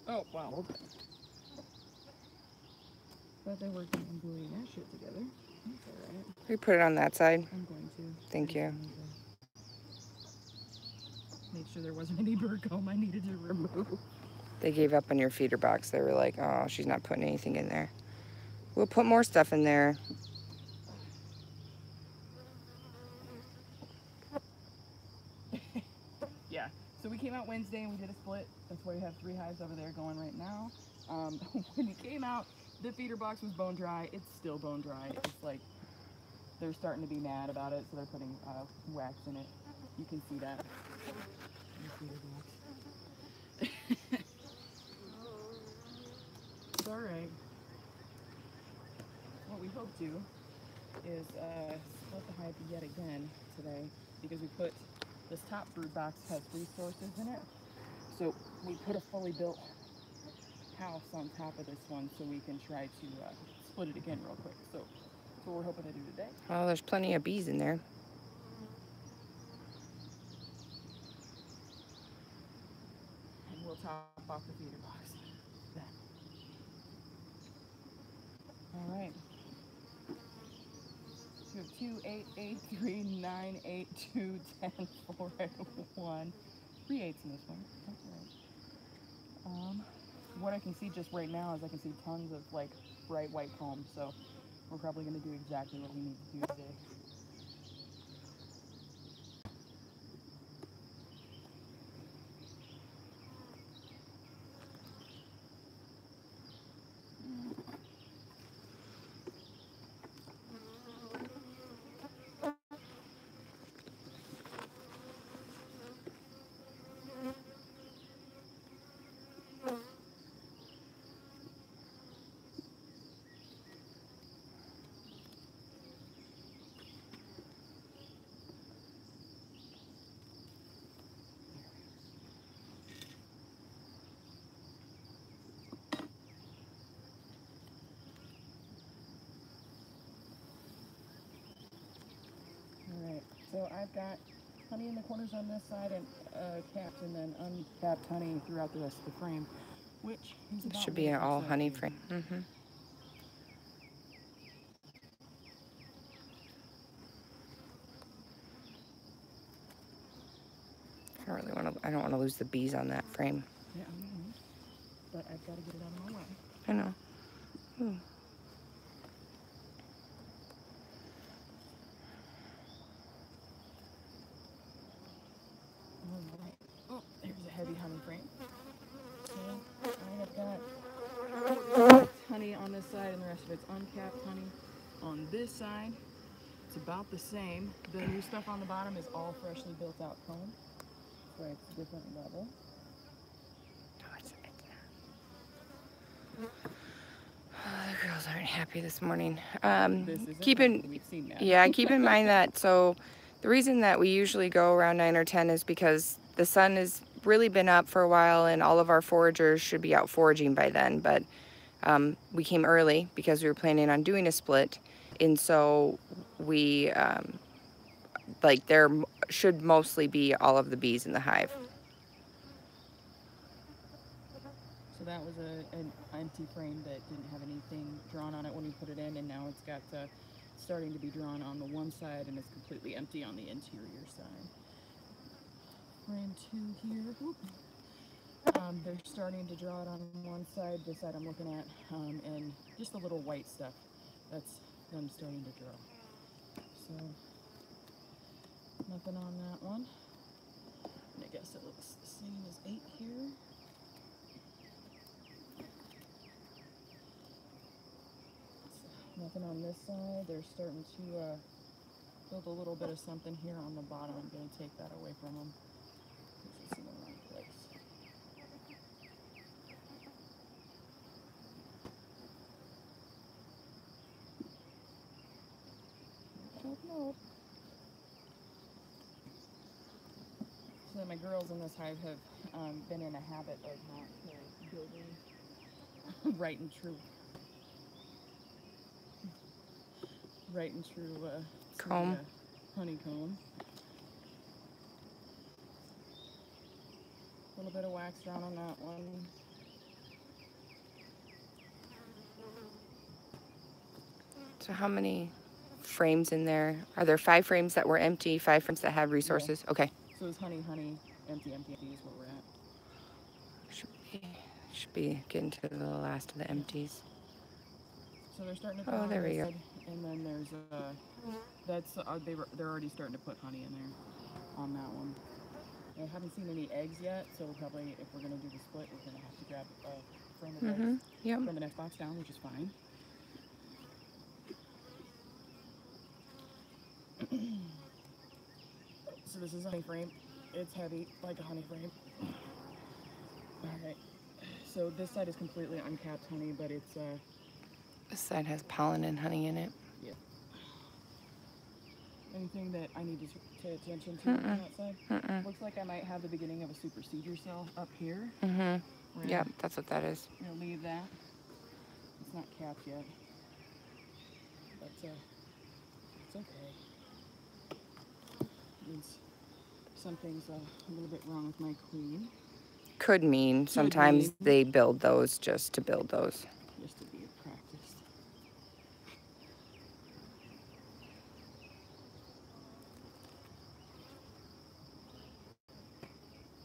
Oh, wow. But they worked on gluing that shit together. That's alright. We put it on that side. I'm going to. Thank you. Make sure there wasn't any bird comb I needed to remove. They gave up on your feeder box. They were like, oh, she's not putting anything in there. We'll put more stuff in there. Yeah. So we came out Wednesday and we did a split. That's why we have 3 hives over there going right now. When we came out, the feeder box was bone dry. It's still bone dry. It's like they're starting to be mad about it, so they're putting wax in it. You can see that. It's alright. What we hope to is split the hive yet again today, because we put this top brood box has resources in it. So we put a fully built house on top of this one so we can try to split it again real quick. So that's what we're hoping to do today. Oh, there's plenty of bees in there. And we'll top off the feeder box then. All right. So we have 2, 8, 8, 3, 9, 8, 2, 10, 4, 1. 3 8s in this one. That's right. What I can see just right now is I can see tons of like bright white comb. So we're probably going to do exactly what we need to do today. Alright, so I've got honey in the corners on this side and capped and then uncapped honey throughout the rest of the frame, which is It about should what be it an looks all like honey here. frame. I don't want to lose the bees on that frame. Yeah, I know, but I've got to get it out of my way. I know. Ooh. Alright, oh, there's a heavy honey frame. So I have got honey on this side and the rest of it's uncapped honey on this side. It's about the same. The new stuff on the bottom is all freshly built out comb, so it's a different level. The girls aren't happy this morning. This isn't we've seen that. Yeah, keep in mind that. So the reason that we usually go around 9 or 10 is because the sun has really been up for a while and all of our foragers should be out foraging by then. But we came early because we were planning on doing a split. And so we, like, there should mostly be all of the bees in the hive. So that was an empty frame that didn't have anything drawn on it when we put it in, and now it's got starting to be drawn on the one side and it's completely empty on the interior side. Frame 2 here. They're starting to draw it on one side, this side I'm looking at, and just the little white stuff. That's them starting to draw. So nothing on that one. And I guess it looks the same as 8 here. Nothing on this side. They're starting to build a little bit of something here on the bottom. I'm going to take that away from them. It's in the wrong place. Nope. So my girls in this hive have been in a habit of not building right and true Comb. Honeycomb. A little bit of wax drawn on that one. So how many frames in there? Are there 5 frames that were empty, 5 frames that have resources? Yeah. Okay. So it's honey, honey, empty, empty, empty is where we're at. Should be getting to the last of the empties. So they're starting to. Oh, there we go. And then there's they're already starting to put honey in there on that one. I haven't seen any eggs yet, so probably if we're gonna do the split, we're gonna have to grab a frame of eggs Yep. from the next box down, which is fine. So this is a honey frame. It's heavy, like a honey frame. Alright. So this side is completely uncapped honey, but it's This side has pollen and honey in it. yeah. Anything that I need to pay attention to on that side? Looks like I might have the beginning of a supersedure cell up here. Yeah, that's what that is. I'm gonna leave that. It's not capped yet, but it's okay. Means something's a little bit wrong with my queen. Could mean sometimes they build those just to build those. Just to be practiced.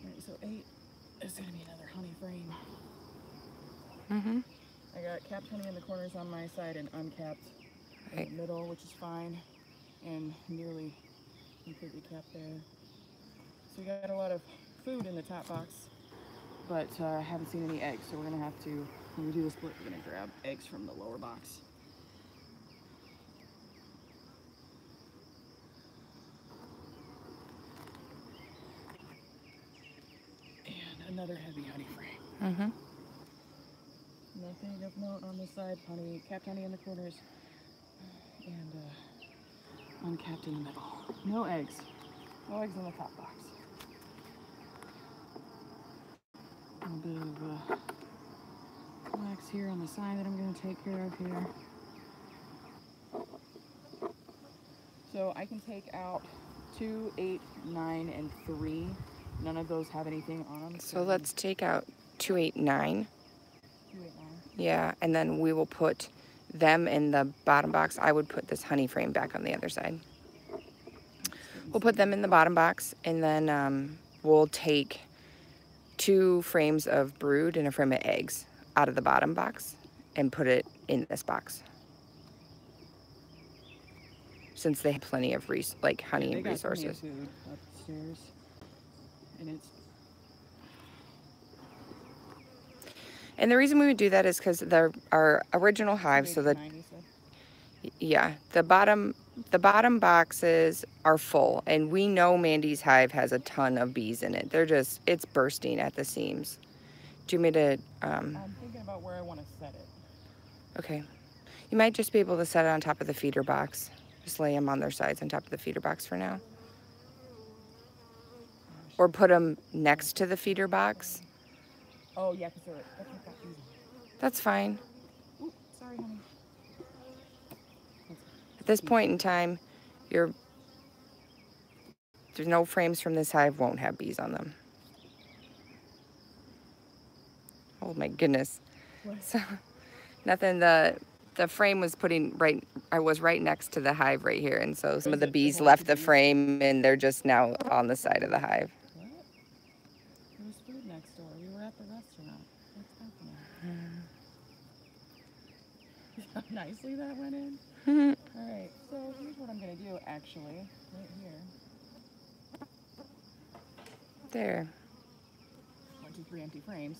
Alright, so 8 is gonna be another honey frame. I got capped honey in the corners on my side and uncapped in the middle, which is fine, and nearly completely capped there. So we got a lot of food in the top box, but I haven't seen any eggs, so we're gonna have to, when we do the split, we're gonna grab eggs from the lower box. And another heavy honey frame. Nothing of note on this side. Honey, capped honey in the corners, and uncapped in the middle. No eggs. No eggs in the top box. A little bit of wax here on the side that I'm going to take care of here. So I can take out 2, 8, 9, and 3. None of those have anything on them. So let's take out 2, 8, 9. 2, 8, 9. Yeah, and then we will put them in the bottom box. I would put this honey frame back on the other side. We'll put them in the bottom box, and then we'll take 2 frames of brood and a frame of eggs out of the bottom box and put it in this box. Since they have plenty of honey and resources. They got plenty of food upstairs, and it's. And the reason we would do that is because our original hive, so that yeah, the bottom boxes are full, and we know Mandy's hive has a ton of bees in it. It's bursting at the seams. Do you want me to? I'm thinking about where I want to set it. Okay, you might just be able to set it on top of the feeder box. Just lay them on their sides on top of the feeder box for now, or put them next to the feeder box. Oh yeah, because they're got bees. That's fine. Ooh, sorry, honey. At this point in time, there's no frames from this hive won't have bees on them. Oh my goodness. What? So nothing. The frame was I was right next to the hive right here, and so some of the bees left the frame, and they're just now on the side of the hive. What? There was food next door. We were at the restaurant. What's happening? How nicely that went in. Alright, so here's what I'm going to do, actually, right here. There. 1, 2, 3 empty frames.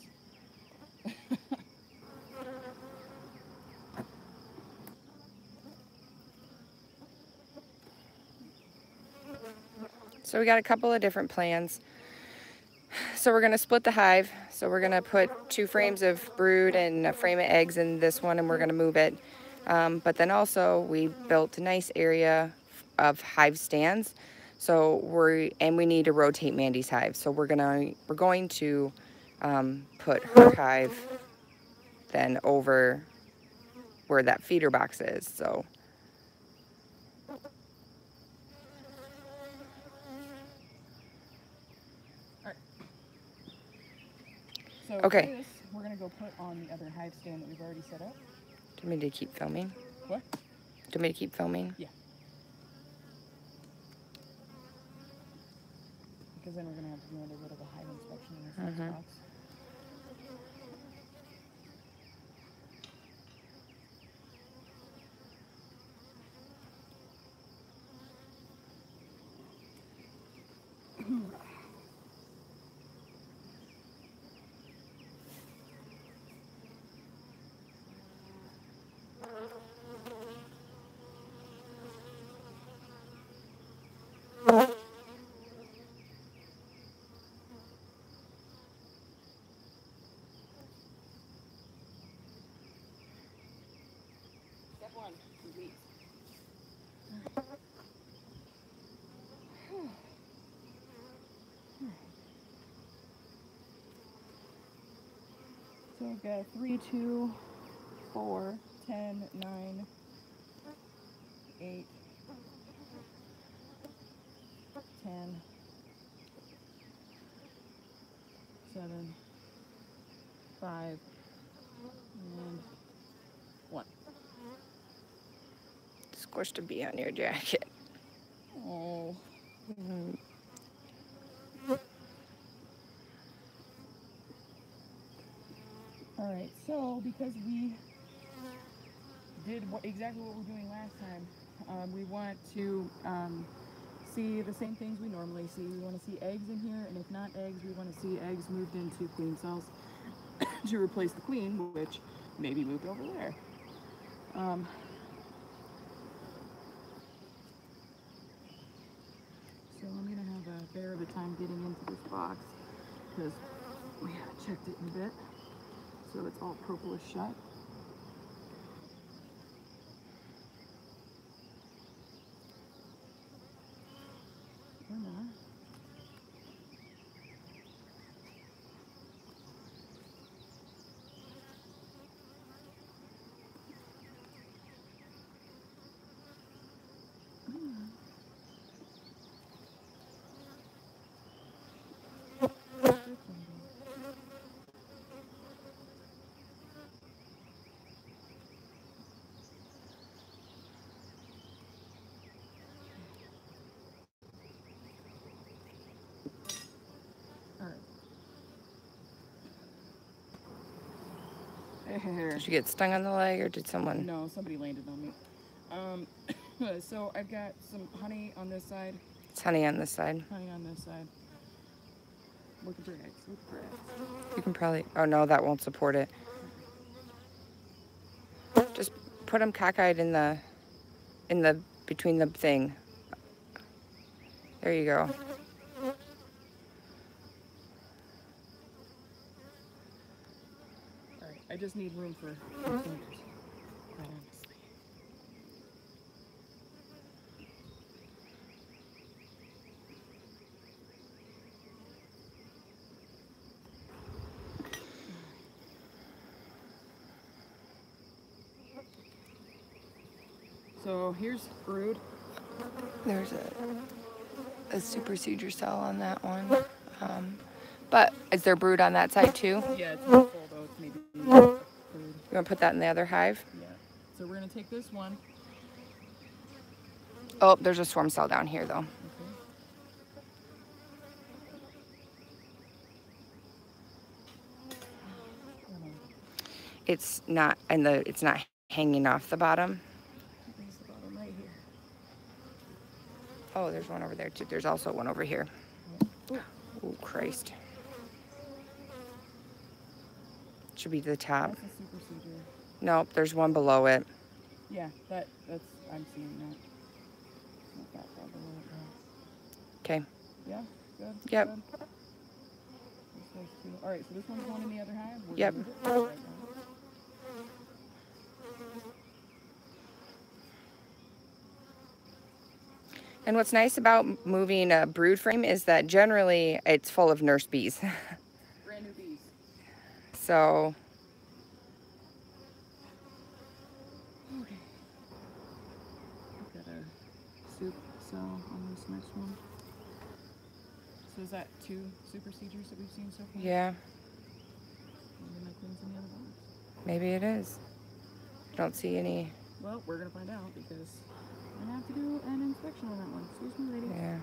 So we got a couple of different plans. So we're going to split the hive. So we're going to put 2 frames of brood and a frame of eggs in this one, and we're going to move it. But then also we built a nice area of hive stands. So we need to rotate Mandy's hive. So we're going to put her hive then over where that feeder box is. So So okay. This, we're going to go put on the other hive stand that we've already set up. Do you want me to keep filming? What? Do you want me to keep filming? Yeah. Because then we're going to have to do a little bit of a hive inspection in this next box. Step one, release. So I've got 3, 2, 4, 10, 9, 8, 10, 7, 5, and 1. Squished a bee on your jacket. Oh. Alright, so because we did exactly what we're doing last time, we want to see the same things we normally see. We want to see eggs in here, and if not eggs, we want to see eggs moved into queen cells to replace the queen, which may be moved over there. So I'm going to have a bear of a time getting into this box because we haven't checked it in a bit. So it's all purplish shut. Or not. Did you get stung on the leg, or did someone? No, somebody landed on me. So I've got some honey on this side. It's honey on this side. Honey on this side. Looking for eggs. Looking for eggs. You can probably. Oh no, that won't support it. Just put them cockeyed in the between the thing. There you go. Alright, I just need room for my fingers. Quite honestly. So here's brood. There's a supersedure cell on that one. But is there brood on that side too? Yeah, it's not full though. It's maybe brood. You want to put that in the other hive? Yeah. So we're going to take this one. Oh, there's a swarm cell down here though. Okay. It's not it's not hanging off the bottom. There's the bottom right here. Oh, there's one over there too. There's also one over here. Oh, Christ. Should be the top. That's a supersedure. Nope, there's one below it. Yeah, that's I'm seeing that. Not that far below it now. Okay. Yeah, good. Yep. Good. All right, so this one's going in the other hive. We're Yep. gonna move it right now. And what's nice about moving a brood frame is that generally it's full of nurse bees. Brand new bees. So. Okay. I've got a soup cell on this next one. So is that 2 supersedures that we've seen so far? Yeah, Maybe my queen's in the other box. maybe it is. I don't see any. Well, we're gonna find out because I'm gonna have to do an inspection on that one. Excuse me, lady. Yeah.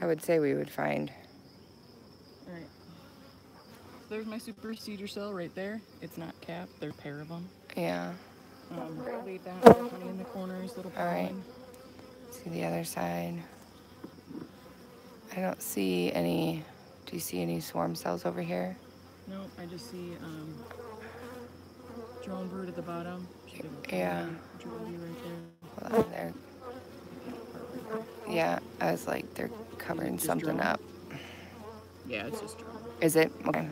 I would say we would find. All right. So there's my super seeder cell right there. It's not capped. There's a pair of them. Yeah. Leave that little honey in the corners, little All right. pollen. See the other side. I don't see any. Do you see any swarm cells over here? No, I just see drone bird at the bottom. Yeah. Jewelry right there. Hold on there. Yeah, I was like, they're covering Just something drone? up. Yeah, it's just drone. Is it? Okay.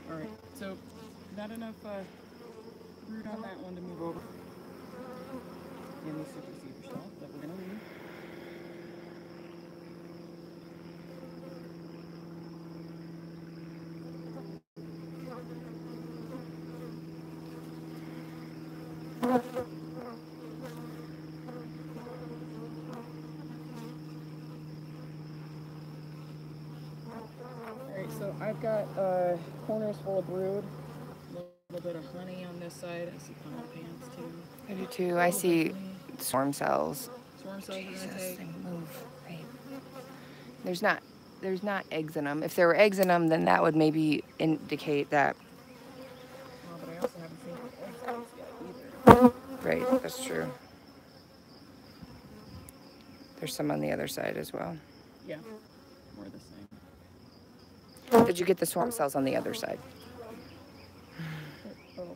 All right. So not enough brood on that one to move over. And the super seeder cell that we're gonna leave. Alright, so I've got corners full of brood. A little bit of honey on this side. I see pond pants too. I do too. I see swarm cells. Swarm cells we're Jesus, gonna take. they move. Right. There's not eggs in them. If there were eggs in them, then that would maybe indicate that. Oh, but I also haven't seen the eggs yet either. Right, that's true. There's some on the other side as well. Yeah, more the same. Did you get the swarm cells on the other side? Oh.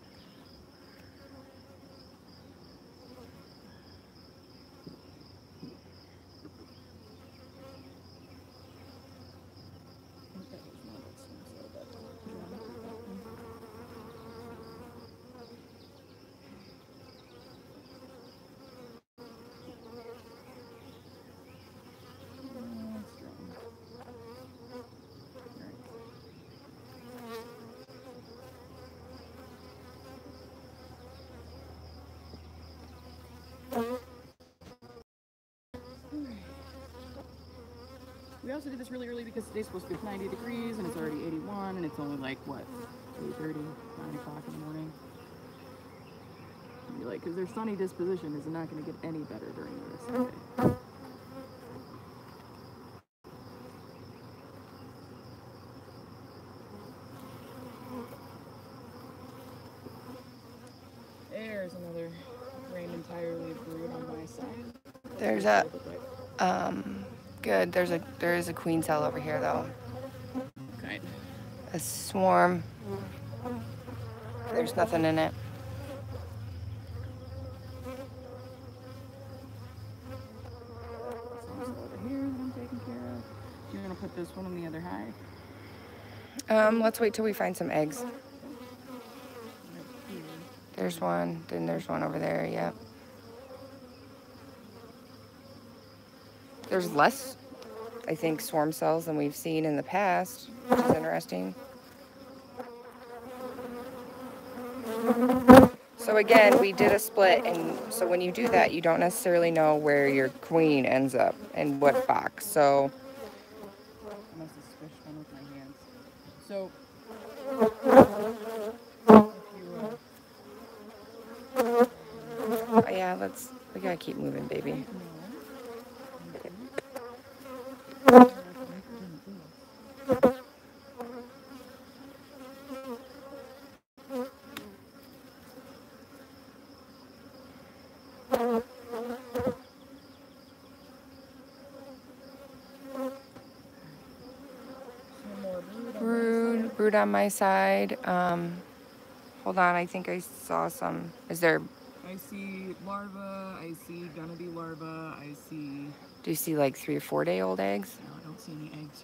We also did this really early because today's supposed to be 90 degrees and it's already 81 and it's only like, what, 8:30, 9 o'clock in the morning. And you're like, because their sunny disposition is not going to get any better during the rest of the day. There's another rained entirely brood on my side. There's good. There is a queen cell over here though. Okay. A swarm. There's nothing in it. Some over here that I'm taking care of. You're gonna put this one on the other hive. Let's wait till we find some eggs. Right here. There's one. Then there's one over there. Yep. There's less, I think, swarm cells than we've seen in the past, which is interesting. So again, we did a split, and so when you do that, you don't necessarily know where your queen ends up and what box. So I must have squished one with my hands. So, if you, yeah, we gotta keep moving, baby. Brood on my side. Hold on, I think I saw some. Is there? I see larva. I see gonna be larva. I see. Do you see like 3 or 4 day old eggs? No, I don't see any eggs.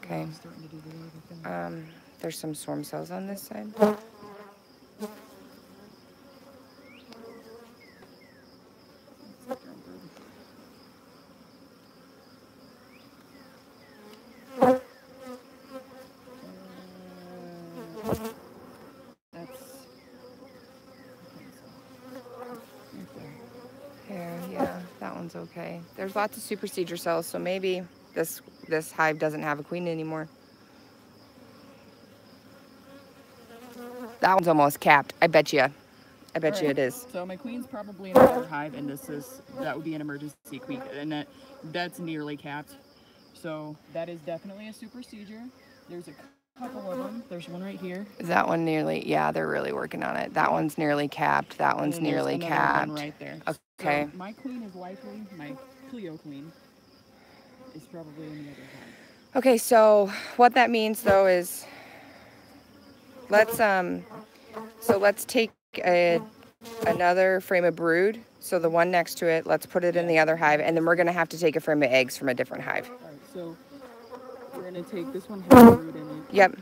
Okay. I'm starting to do the larva thing. There's some swarm cells on this side. Yeah, that one's okay. There's lots of super seeder cells, so maybe this hive doesn't have a queen anymore. That one's almost capped. I bet you. I bet you it is. So my queen's probably in another hive, and that would be an emergency queen, and that's nearly capped. So that is definitely a super seizure. There's a couple of them. There's one right here. Is that one nearly? Yeah, they're really working on it. That one's nearly capped. That one's nearly capped. One right there. Okay. So my queen is likely, my Cleo queen is probably in the other hive. Okay, so what that means though is let's take another frame of brood. So the one next to it, let's put it in the other hive, and then we're gonna have to take a frame of eggs from a different hive. All right, so we're gonna take this one has brood in it. Yep.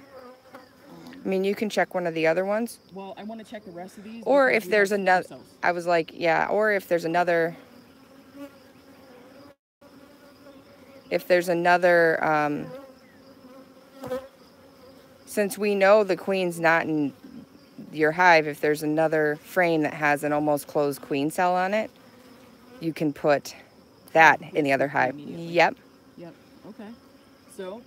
I mean, you can check one of the other ones. Well, I want to check the rest of these. Or if there's another, I was like, yeah, or if there's another, since we know the queen's not in your hive, if there's another frame that has an almost closed queen cell on it, you can put that in the other hive. Yep. Yep. Okay. So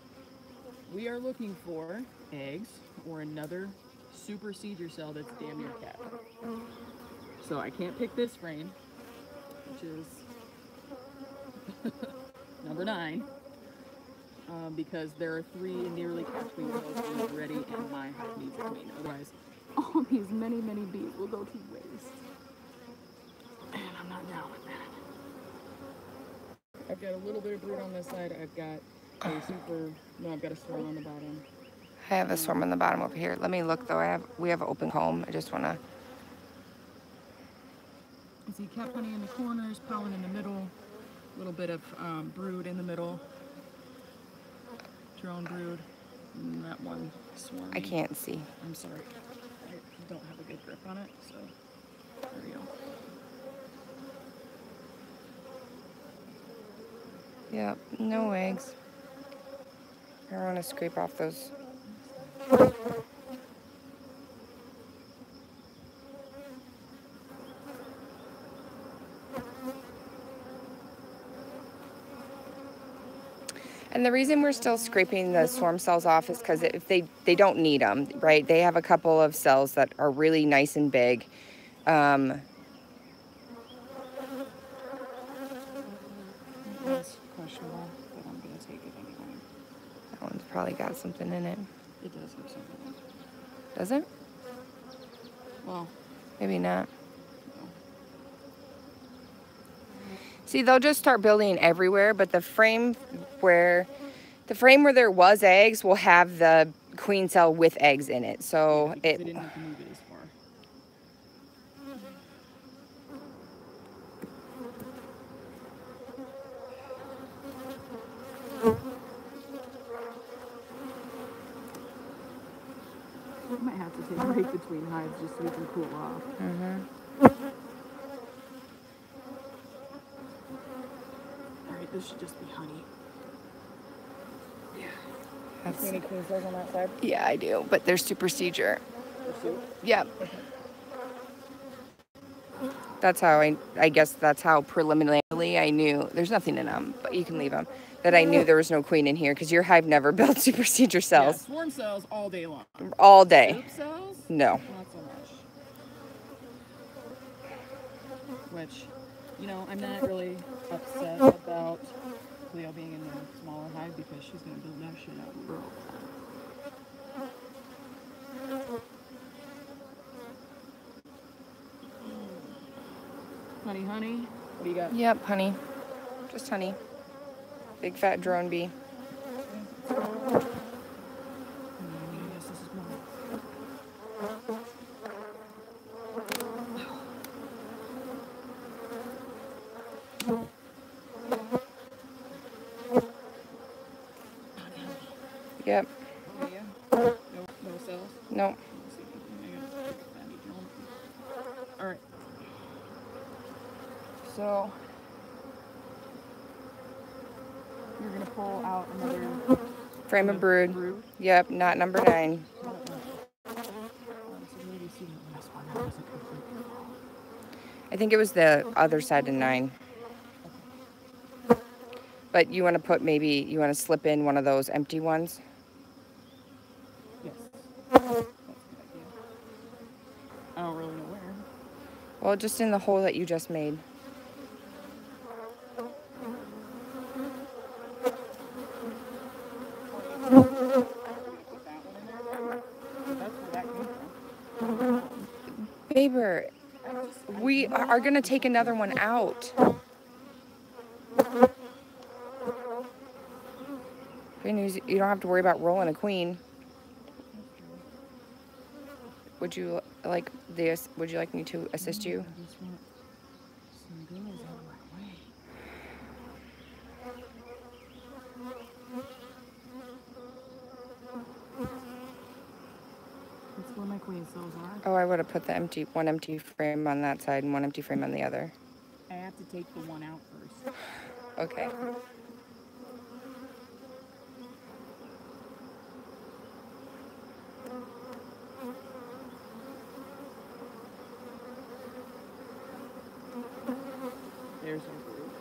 we are looking for eggs or another super seizure cell that's damn near capped. So I can't pick this frame, which is number 9, because there are 3 nearly capped queen cells already, and my hive needs a queen. Otherwise, all these many bees will go to waste, and I'm not down with that. I've got a little bit of brood on this side. I've got I've got a swarm on the bottom. I have a swarm on the bottom over here. Let me look though. We have open comb. I just wanna. I see cap honey in the corners, pollen in the middle, a little bit of brood in the middle, drone brood, and that one swarm. I can't see. I'm sorry. I don't have a good grip on it, so there we go. Yep, no eggs. I want to scrape off those. And the reason we're still scraping the swarm cells off is because if they don't need them, right? They have a couple of cells that are really nice and big. That's questionable, but I'm gonna take it anyway. That one's probably got something in it. It does have something. Does it? Well, maybe not. No. See, they'll just start building everywhere, but the frame where there was eggs will have the queen cell with eggs in it. So yeah, it didn't have to move it as far. I might have to take a break between hives just so we can cool off. Alright, this should just be honey. Yeah. That's, any queen cells on that side? Yeah, I do, but they're super seizure. Yep. That's how I guess that's how preliminarily I knew, there's nothing in them, but you can leave them, that I knew there was no queen in here, because your hive never built super seizure cells. Yeah, swarm cells all day long. All day. Soup cells? No. Not so much. Which, I'm not really upset about Cleo being in the smaller hive, because she's going to build that shit out real fast. Honey, what do you got? Yep, honey. Just honey. Big fat drone bee. Yep. No cells? No. Alright. So you're gonna pull out another frame of brood. Yep, not number 9. I think it was the other side of 9. But you want to put you want to slip in one of those empty ones? Yes. That's a good idea. Well, just in the hole that you just made. Put that one in there. That's where that came from. Baber, we are going to take another one out. Good news, you don't have to worry about rolling a queen. Would you like this? Would you like me to assist you? I just want some girls out of my way. That's where my queen cells are. Oh, I would have put the one empty frame on that side and one empty frame on the other. I have to take the one out first. Okay. There's our group.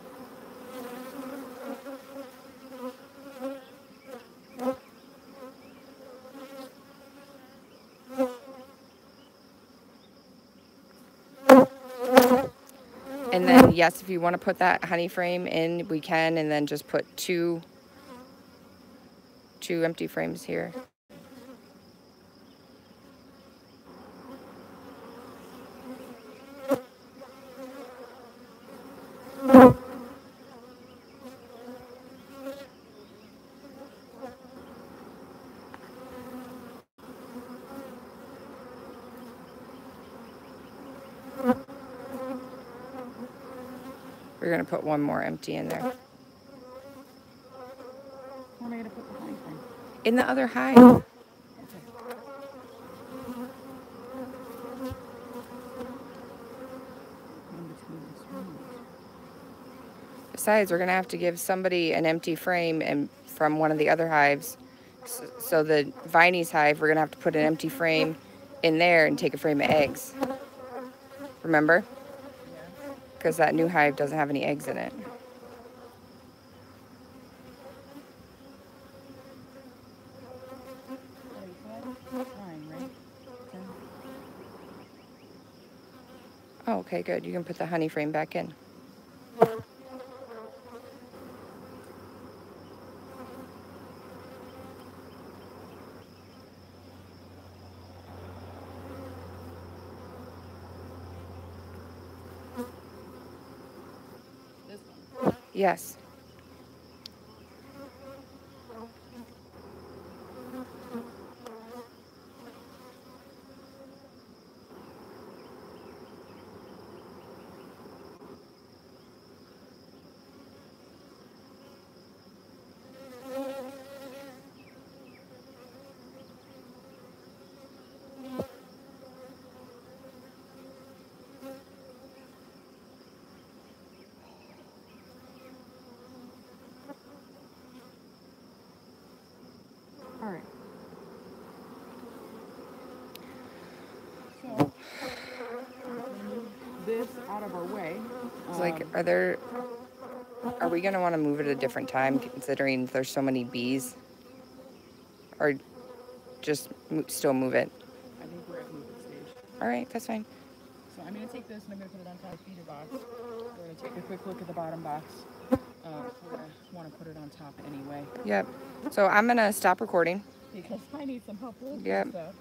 And then, yes, if you want to put that honey frame in, we can, and then just put two empty frames here. We're going to put one more empty in there. Where am I going to put the honey frame? In the other hive. Okay. In between the strings. Besides, we're going to have to give somebody an empty frame and from one of the other hives. So the Viney's hive, we're going to have to put an empty frame in there and take a frame of eggs. Remember? Yeah. Because that new hive doesn't have any eggs in it. What you said? 9, right? 10. Oh, okay, good. You can put the honey frame back in. This one. Yes. All right. So, move this out of our way. It's like, are we going to want to move it at a different time considering there's so many bees? Or just still move it? I think we're at moving stage. All right, that's fine. So I'm going to take this and I'm going to put it on top of the feeder box. We're going to take a quick look at the bottom box. We're going to want to put it on top anyway. Yep. So I'm going to stop recording. Because I need some help with Yep. this stuff.